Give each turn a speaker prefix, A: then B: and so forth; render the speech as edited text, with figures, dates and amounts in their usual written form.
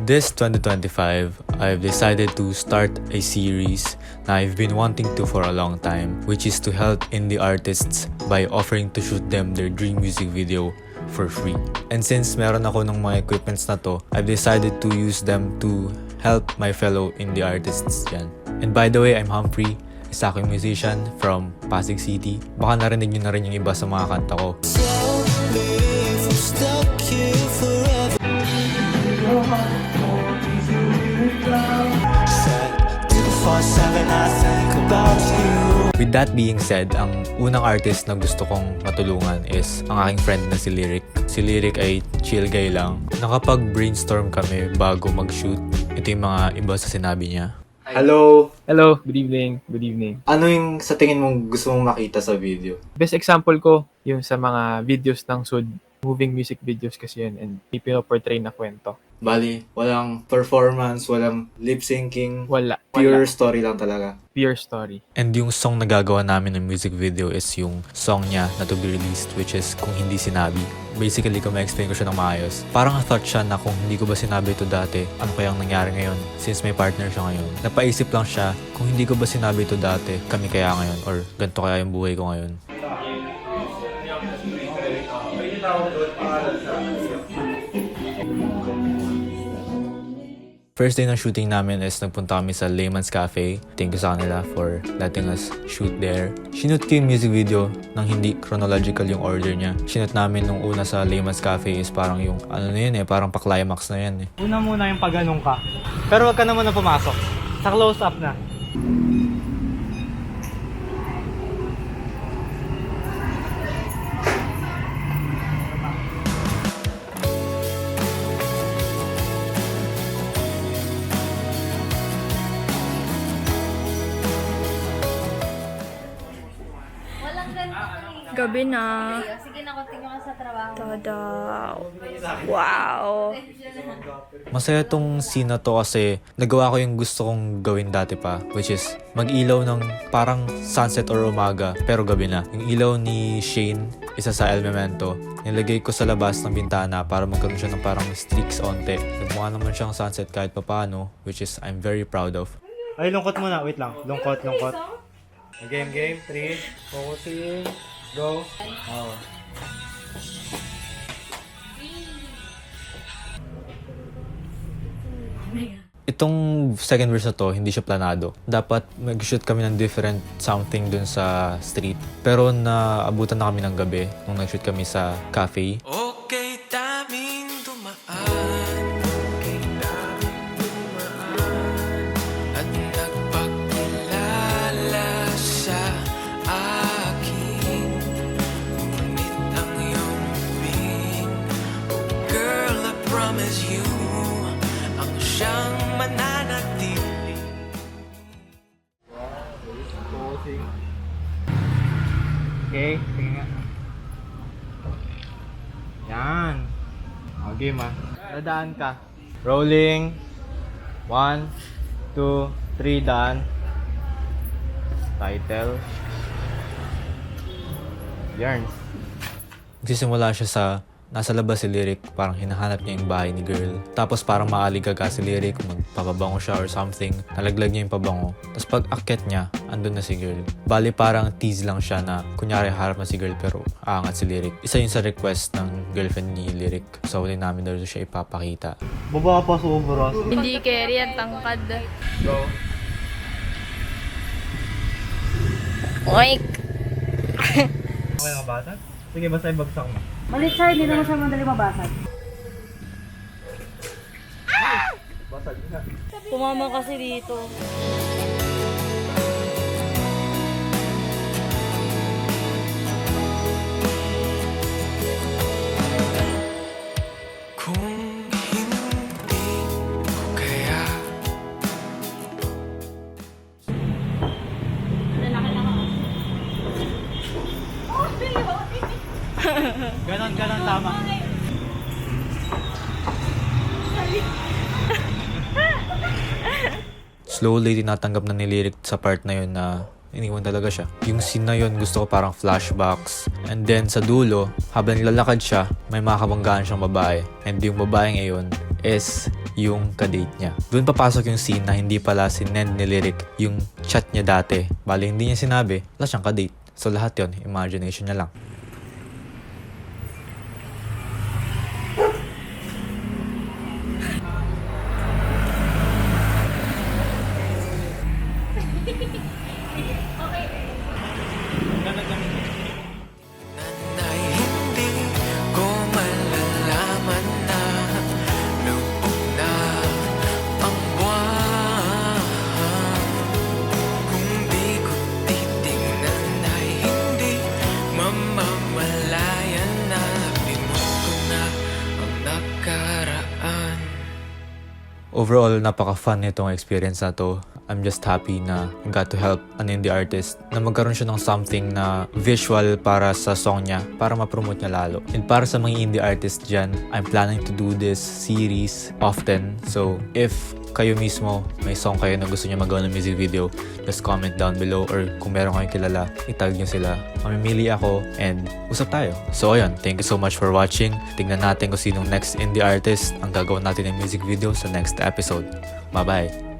A: This 2025, I've decided to start a series na I've been wanting to for a long time, which is to help indie artists by offering to shoot them their dream music video for free. And since meron ako ng mga equipments na to, I've decided to use them to help my fellow indie artists dyan. And by the way, I'm Humphrey, isa akong musician from Pasig City. Baka narinig nyo na rin yung iba sa mga kanta ko. With that being said, ang unang artist na gusto kong matulungan is ang aking friend na si Lyric. Si Lyric ay chill guy lang. Nakapag-brainstorm kami bago mag-shoot. Ito yung mga iba sa sinabi niya.
B: Hello!
C: Hello, good evening. Good evening.
B: Ano yung sa tingin mong gusto mong makita sa video?
C: Best example ko, yung sa mga videos ng SUD, moving music videos kasi yun, and pinoportray na kwento.
B: Bali, walang performance, walang lip-syncing,
C: Wala.
B: pure story lang talaga.
C: Pure story.
A: And yung song na gagawa namin ng music video is yung song niya na to be released, which is Kung Hindi Sinabi. Basically, kung ma-explain ko siya ng maayos, parang thought siya na kung hindi ko ba sinabi ito dati, ano kayang nangyari ngayon since may partner siya ngayon. Napaisip lang siya, kung hindi ko ba sinabi ito dati, kami kaya ngayon or ganito kaya yung buhay ko ngayon. First day ng shooting namin is nagpunta kami sa Layman's Cafe. Thank you sa kanila for letting us shoot there. Shoot ko yung music video nang hindi chronological yung order niya. Shoot namin nung una sa Layman's Cafe is parang yung ano na yun parang pa-climax na yan eh.
D: Una muna yung pagganong ka. Pero wag ka naman na pumasok. Sa close up na.
E: Gabi na.
F: Sige na, continue ka sa trabaho.
E: Tada. Wow.
A: Masaya tong scene na to kasi nagawa ko yung gusto kong gawin dati pa, which is mag-ilaw ng parang sunset or umaga pero gabi na. Yung ilaw ni Shane, isa sa El Memento, nilagay ko sa labas ng bintana para magkaroon siya ng parang streaks onte. Nagmukha naman siyang sunset kahit papano, which is I'm very proud of.
D: Ay, lungkot muna. Wait lang. Lungkot. Game. 3. Focusing. Go. Oh.
A: Itong second verse na to, hindi siya planado. Dapat mag-shoot kami ng different something dun sa street. Pero naabutan na kami ng gabi nung nag-shoot kami sa cafe.
G: Okay, daming dumaan. At nagpakilala sa akin. Ngunit ang iyong bibig, oh girl, I promise you, ang siyang mananatili.
D: Okay, sige nga. Yan. O, game Dadaan ka. Rolling. 1, 2, 3, daan. Title. Yarns.
A: Magsisimula siya sa nasa labas si Lyric, parang hinahanap niya yung bahay ni girl. Tapos parang maaligaga si Lyric, magpapabango siya or something. Nalaglag niya yung pabango. Tapos pag akyat niya, andun na si girl. Bali parang tease lang siya na kunyari harap na si girl pero aangat si Lyric. Isa yun sa request ng girlfriend ni Lyric. So huli namin daw siya ipapakita.
D: Baba pa sobra.
E: Hindi carry ang tangkad.
D: Go.
E: Oink.
D: Okay mga bata? Sige, basta ibagsak mo.
F: Malit siya, hindi naman siya madali mabasag.
D: Basag na.
E: Tumama kasi dito.
G: Kung hindi ko kaya
D: Ganon tama.
A: Slowly tinatanggap na ni Lyric sa part na yun na iniwan talaga siya. Yung scene na yun gusto ko parang flashbacks. And then sa dulo, habang nilalakad siya, may makabanggaan siyang babae. And yung babaeng iyon is yung kadate niya. Doon papasok yung scene na hindi pala si Ned nilirik yung chat niya dati. Bali, hindi niya sinabi, wala siyang kadate. So lahat yon imagination niya lang.
G: Nanay, hindi ko malalaman na lubog na ang buwan. Kung di ko titignan ay hindi mamamalayan na limutin ko na ang nakaraan.
A: Overall, napaka-fun nitong experience na to. I'm just happy na I got to help an indie artist na magkaroon siya ng something na visual para sa song niya, para ma-promote niya lalo. And para sa mga indie artists dyan, I'm planning to do this series often. So, if kayo mismo, may song kayo na gusto niyo magawa ng music video, just comment down below, or kung meron kayong kilala, itag niyo sila. Mamimili ako and usap tayo. So ayun, thank you so much for watching. Tingnan natin kung sinong next indie artist ang gagawin natin ng music video sa next episode. Bye-bye!